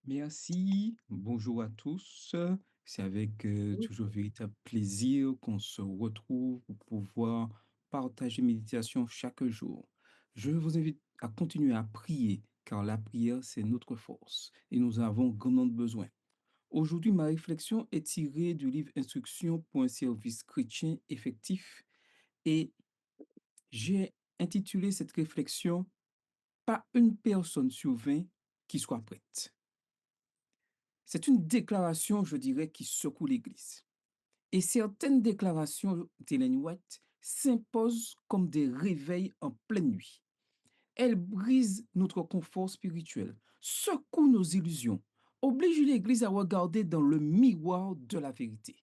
Merci, bonjour à tous. C'est avec Oui, toujours véritable plaisir qu'on se retrouve pour pouvoir partager méditation chaque jour. Je vous invite à continuer à prier car la prière, c'est notre force et nous avons grandement besoin. Aujourd'hui, ma réflexion est tirée du livre Instruction pour un service chrétien effectif et j'ai intitulé cette réflexion Pas une personne sur 20 qui soit prête. C'est une déclaration, je dirais, qui secoue l'Église. Et certaines déclarations d'Ellen White s'imposent comme des réveils en pleine nuit. Elles brisent notre confort spirituel, secouent nos illusions, obligent l'Église à regarder dans le miroir de la vérité.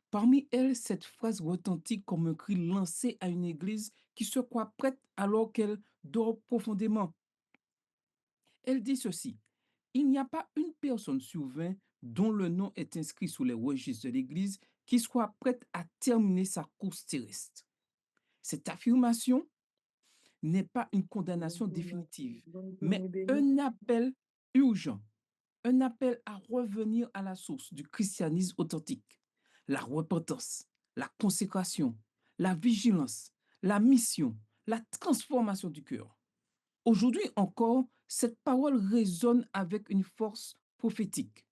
Parmi elles, cette phrase retentit comme un cri lancé à une Église qui se croit prête alors qu'elle dort profondément. Elle dit ceci: il n'y a pas une personne sur 20 dont le nom est inscrit sur les registres de l'Église qui soit prête à terminer sa course terrestre. Cette affirmation n'est pas une condamnation bonjour, définitive, bonne mais journée bénie. un appel urgent, un appel à revenir à la source du christianisme authentique, la repentance, la consécration, la vigilance, la mission, la transformation du cœur. Aujourd'hui encore, cette parole résonne avec une force prophétique,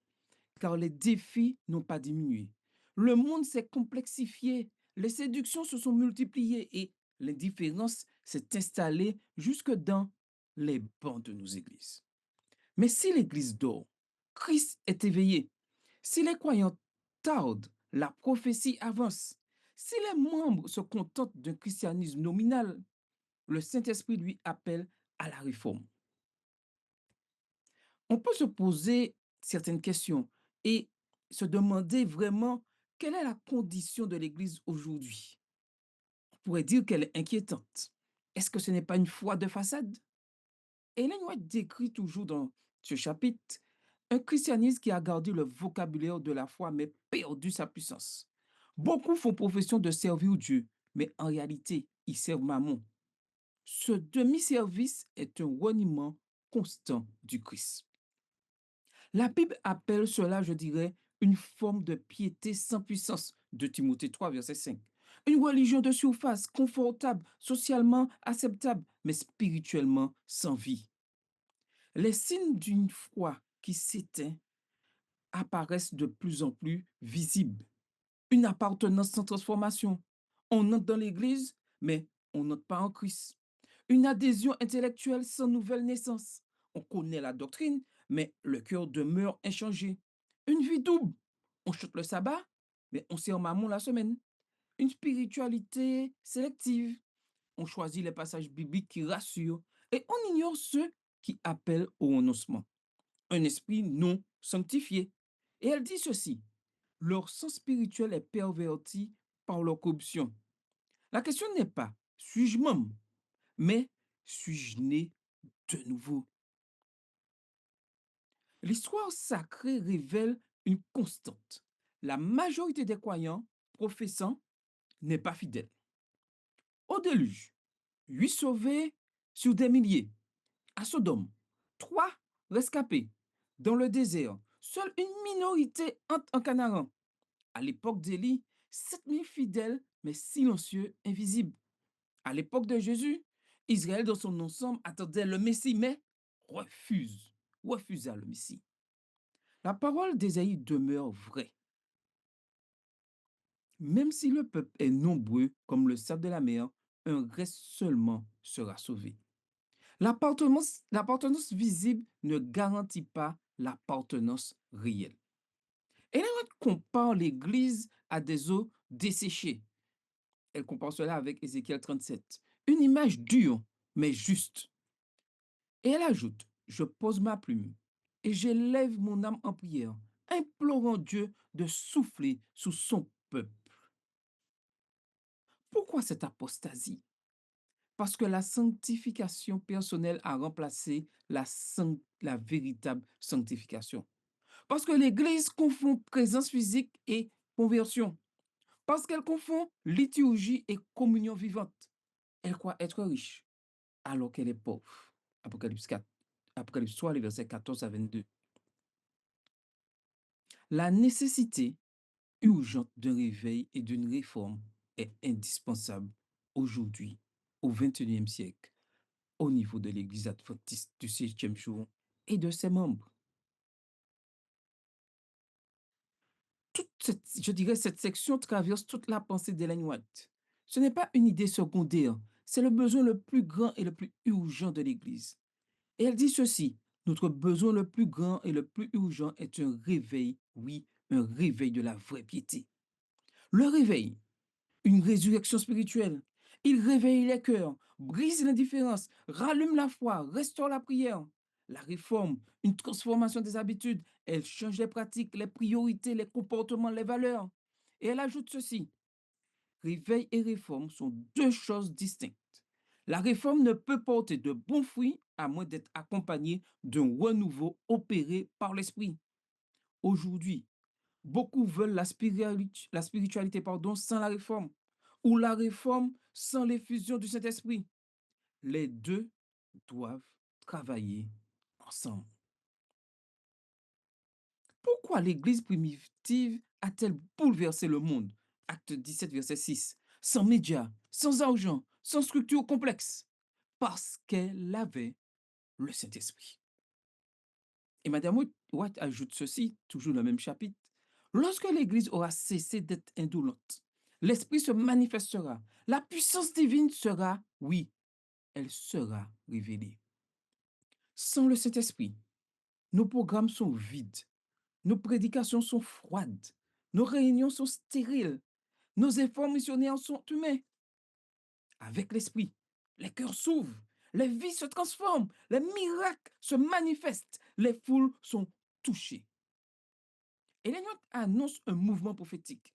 car les défis n'ont pas diminué. Le monde s'est complexifié, les séductions se sont multipliées et l'indifférence s'est installée jusque dans les bancs de nos églises. Mais si l'Église dort, Christ est éveillé. Si les croyants tardent, la prophétie avance. Si les membres se contentent d'un christianisme nominal, le Saint-Esprit lui appelle à la réforme. On peut se poser certaines questions et se demander vraiment quelle est la condition de l'Église aujourd'hui. On pourrait dire qu'elle est inquiétante. Est-ce que ce n'est pas une foi de façade? Ellen White décrit toujours dans ce chapitre un christianisme qui a gardé le vocabulaire de la foi mais perdu sa puissance. Beaucoup font profession de servir Dieu, mais en réalité, ils servent Mammon. Ce demi-service est un reniement constant du Christ. La Bible appelle cela, je dirais, une forme de piété sans puissance, de Timothée 3, verset 5. Une religion de surface, confortable, socialement acceptable, mais spirituellement sans vie. Les signes d'une foi qui s'éteint apparaissent de plus en plus visibles. Une appartenance sans transformation. On entre dans l'Église, mais on n'entre pas en Christ. Une adhésion intellectuelle sans nouvelle naissance. On connaît la doctrine, mais le cœur demeure inchangé. Une vie double. On chante le sabbat, mais on sert maman la semaine. Une spiritualité sélective. On choisit les passages bibliques qui rassurent et on ignore ceux qui appellent au renoncement. Un esprit non sanctifié. Et elle dit ceci: leur sens spirituel est perverti par leur corruption. La question n'est pas suis-je membre, mais suis-je né de nouveau? L'histoire sacrée révèle une constante. La majorité des croyants professants n'est pas fidèle. Au déluge, 8 sauvés sur des milliers. À Sodome, 3 rescapés. Dans le désert, seule une minorité entre en Canaan. À l'époque d'Élie, 7 000 fidèles, mais silencieux, invisibles. À l'époque de Jésus, Israël dans son ensemble attendait le Messie, mais refusa le Messie. La parole d'Ésaïe demeure vraie. Même si le peuple est nombreux comme le sable de la mer, un reste seulement sera sauvé. L'appartenance visible ne garantit pas l'appartenance réelle. Et là, on compare l'Église à des eaux desséchées. Elle compare cela avec Ézéchiel 37. Une image dure, mais juste. Et elle ajoute, je pose ma plume et j'élève mon âme en prière, implorant Dieu de souffler sous son peuple. Pourquoi cette apostasie? Parce que la sanctification personnelle a remplacé la véritable sanctification. Parce que l'Église confond présence physique et conversion. Parce qu'elle confond liturgie et communion vivante. Elle croit être riche alors qu'elle est pauvre. Apocalypse 4, Apocalypse 3, les versets 14 à 22. La nécessité urgente d'un réveil et d'une réforme est indispensable aujourd'hui, au XXIe siècle, au niveau de l'Église adventiste du septième jour et de ses membres. Je dirais, cette section traverse toute la pensée d'Ellen White. Ce n'est pas une idée secondaire, c'est le besoin le plus grand et le plus urgent de l'Église. Et elle dit ceci: notre besoin le plus grand et le plus urgent est un réveil, oui, un réveil de la vraie piété. Le réveil, une résurrection spirituelle. Il réveille les cœurs, brise l'indifférence, rallume la foi, restaure la prière. La réforme, une transformation des habitudes. Elle change les pratiques, les priorités, les comportements, les valeurs. Et elle ajoute ceci: réveil et réforme sont deux choses distinctes. La réforme ne peut porter de bons fruits à moins d'être accompagnée d'un renouveau opéré par l'esprit. Aujourd'hui, beaucoup veulent la spiritualité sans la réforme, ou la réforme sans l'effusion du Saint-Esprit. Les deux doivent travailler ensemble. Pourquoi l'Église primitive a-t-elle bouleversé le monde? Acte 17, verset 6. Sans médias, sans argent, sans structure complexe. Parce qu'elle avait le Saint-Esprit. Et Madame White ajoute ceci, toujours dans le même chapitre: lorsque l'Église aura cessé d'être indolente, l'Esprit se manifestera, la puissance divine sera, oui, elle sera révélée. Sans le Saint-Esprit, nos programmes sont vides, nos prédications sont froides, nos réunions sont stériles, nos efforts missionnaires sont humains. Avec l'Esprit, les cœurs s'ouvrent, les vies se transforment, les miracles se manifestent, les foules sont touchées. Et l'Église annonce un mouvement prophétique.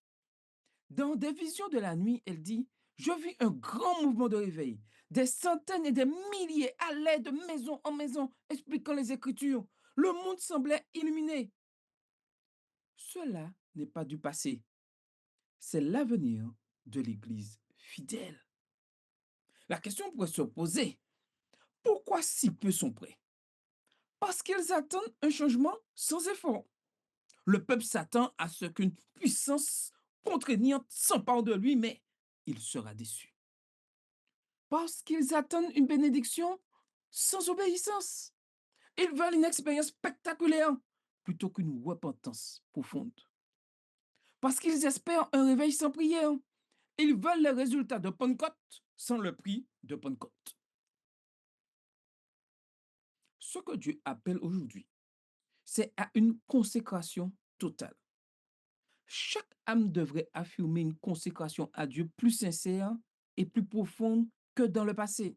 Dans des visions de la nuit, elle dit: je vis un grand mouvement de réveil. Des centaines et des milliers allaient de maison en maison expliquant les Écritures. Le monde semblait illuminé. Cela n'est pas du passé, c'est l'avenir de l'Église fidèle. La question pourrait se poser: pourquoi si peu sont prêts? Parce qu'ils attendent un changement sans effort. Le peuple s'attend à ce qu'une puissance contraignante s'empare de lui, mais il sera déçu. Parce qu'ils attendent une bénédiction sans obéissance. Ils veulent une expérience spectaculaire plutôt qu'une repentance profonde. Parce qu'ils espèrent un réveil sans prière. Ils veulent les résultats de Pentecôte sans le prix de Pentecôte. Ce que Dieu appelle aujourd'hui, c'est à une consécration totale. Chaque âme devrait affirmer une consécration à Dieu plus sincère et plus profonde que dans le passé.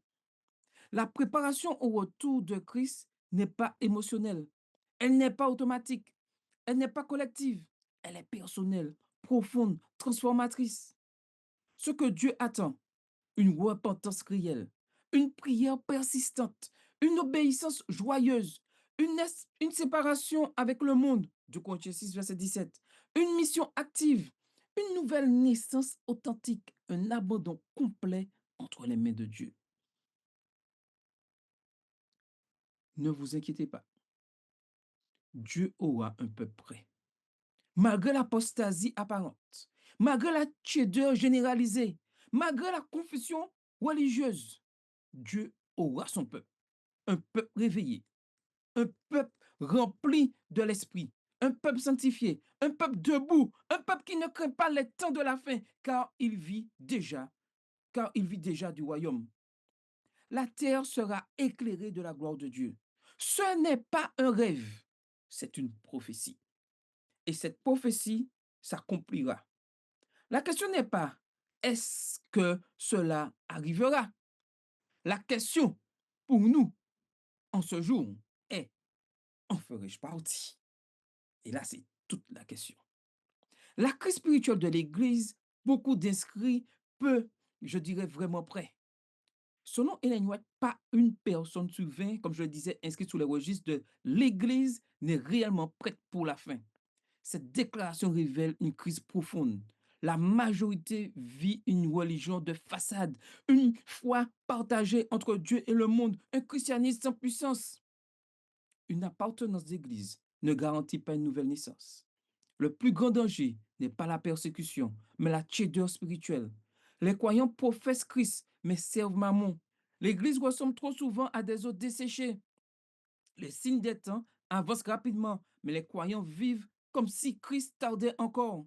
La préparation au retour de Christ n'est pas émotionnelle, elle n'est pas automatique, elle n'est pas collective, elle est personnelle, profonde, transformatrice. Ce que Dieu attend: une repentance réelle, une prière persistante, une obéissance joyeuse, une séparation avec le monde, 2 Corinthiens 6, verset 17, une mission active, une nouvelle naissance authentique, un abandon complet entre les mains de Dieu. Ne vous inquiétez pas, Dieu aura un peuple prêt. Malgré l'apostasie apparente, malgré la tiédeur généralisée, malgré la confusion religieuse, Dieu aura son peuple, un peuple réveillé, un peuple rempli de l'esprit, un peuple sanctifié, un peuple debout, un peuple qui ne craint pas les temps de la fin, car il vit déjà du royaume. La terre sera éclairée de la gloire de Dieu. Ce n'est pas un rêve, c'est une prophétie. Et cette prophétie s'accomplira. La question n'est pas: est-ce que cela arrivera? La question pour nous en ce jour est: en ferai-je partie? Et là, c'est toute la question. La crise spirituelle de l'Église, beaucoup d'inscrits, peu, je dirais, vraiment prêts. Selon Ellen White, pas une personne sur 20, comme je le disais, inscrite sous les registres de l'Église n'est réellement prête pour la fin. Cette déclaration révèle une crise profonde. La majorité vit une religion de façade, une foi partagée entre Dieu et le monde, un christianisme sans puissance. Une appartenance d'église ne garantit pas une nouvelle naissance. Le plus grand danger n'est pas la persécution, mais la tiédeur spirituelle. Les croyants professent Christ, mais servent Mammon. L'Église ressemble trop souvent à des eaux desséchées. Les signes des temps avancent rapidement, mais les croyants vivent comme si Christ tardait encore.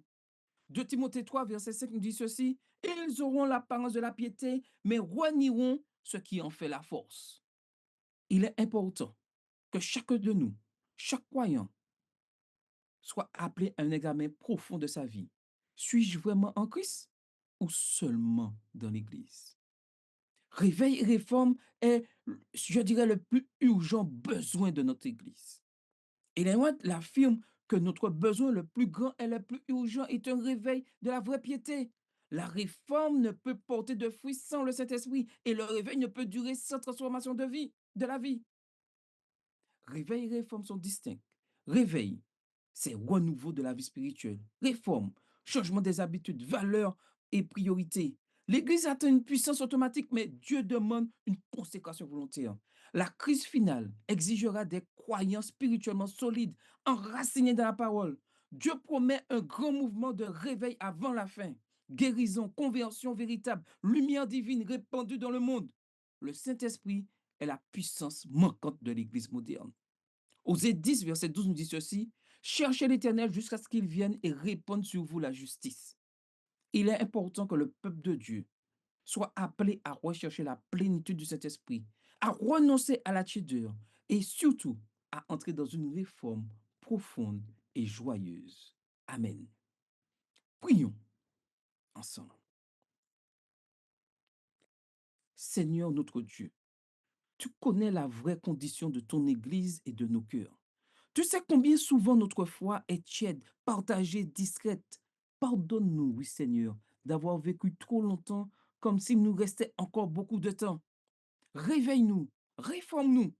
2 Timothée 3, verset 5 nous dit ceci: Ils auront l'apparence de la piété, mais renieront ce qui en fait la force. Il est important que chacun de nous, chaque croyant, soit appelé à un examen profond de sa vie. Suis-je vraiment en Christ ou seulement dans l'Église? Réveil et réforme est, je dirais, le plus urgent besoin de notre Église. Ellen White l'affirme que notre besoin le plus grand et le plus urgent est un réveil de la vraie piété. La réforme ne peut porter de fruits sans le Saint-Esprit et le réveil ne peut durer sans transformation de vie, de la vie. Réveil et réforme sont distincts. Réveil, c'est renouveau de la vie spirituelle. Réforme, changement des habitudes, valeurs et priorités. L'Église atteint une puissance automatique, mais Dieu demande une consécration volontaire. La crise finale exigera des croyants spirituellement solides, enracinés dans la parole. Dieu promet un grand mouvement de réveil avant la fin. Guérison, conversion véritable, lumière divine répandue dans le monde. Le Saint-Esprit est la puissance manquante de l'Église moderne. Osée 10, verset 12 nous dit ceci: Cherchez l'Éternel jusqu'à ce qu'il vienne et répande sur vous la justice. Il est important que le peuple de Dieu soit appelé à rechercher la plénitude du Saint-Esprit, à renoncer à la tiédeur et surtout à entrer dans une réforme profonde et joyeuse. Amen. Prions ensemble. Seigneur notre Dieu, tu connais la vraie condition de ton Église et de nos cœurs. Tu sais combien souvent notre foi est tiède, partagée, discrète. Pardonne-nous, oui Seigneur, d'avoir vécu trop longtemps comme s'il nous restait encore beaucoup de temps. Réveille-nous, réforme-nous,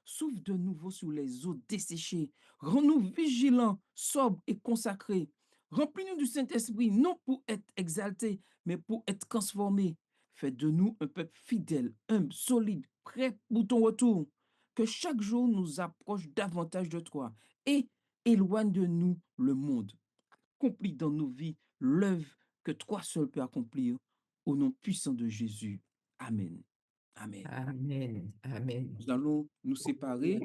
souffle de nouveau sur les eaux desséchées, rends-nous vigilants, sobres et consacrés. Remplis-nous du Saint-Esprit, non pour être exaltés, mais pour être transformés. Fais de nous un peuple fidèle, humble, solide, prêt pour ton retour. Que chaque jour nous approche davantage de toi et éloigne de nous le monde. Accomplis dans nos vies l'œuvre que toi seul peux accomplir. Au nom puissant de Jésus. Amen. Amen. Amen. Amen. Nous allons nous séparer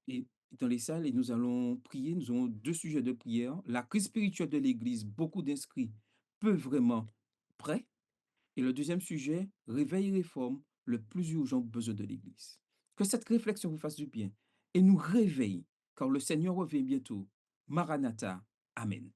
et dans les salles et nous allons prier. Nous avons deux sujets de prière. La crise spirituelle de l'Église, beaucoup d'inscrits peu vraiment prêts. Et le deuxième sujet, réveil et réforme, le plus urgent besoin de l'Église. Que cette réflexion vous fasse du bien et nous réveille, car le Seigneur revient bientôt. Maranatha. Amen.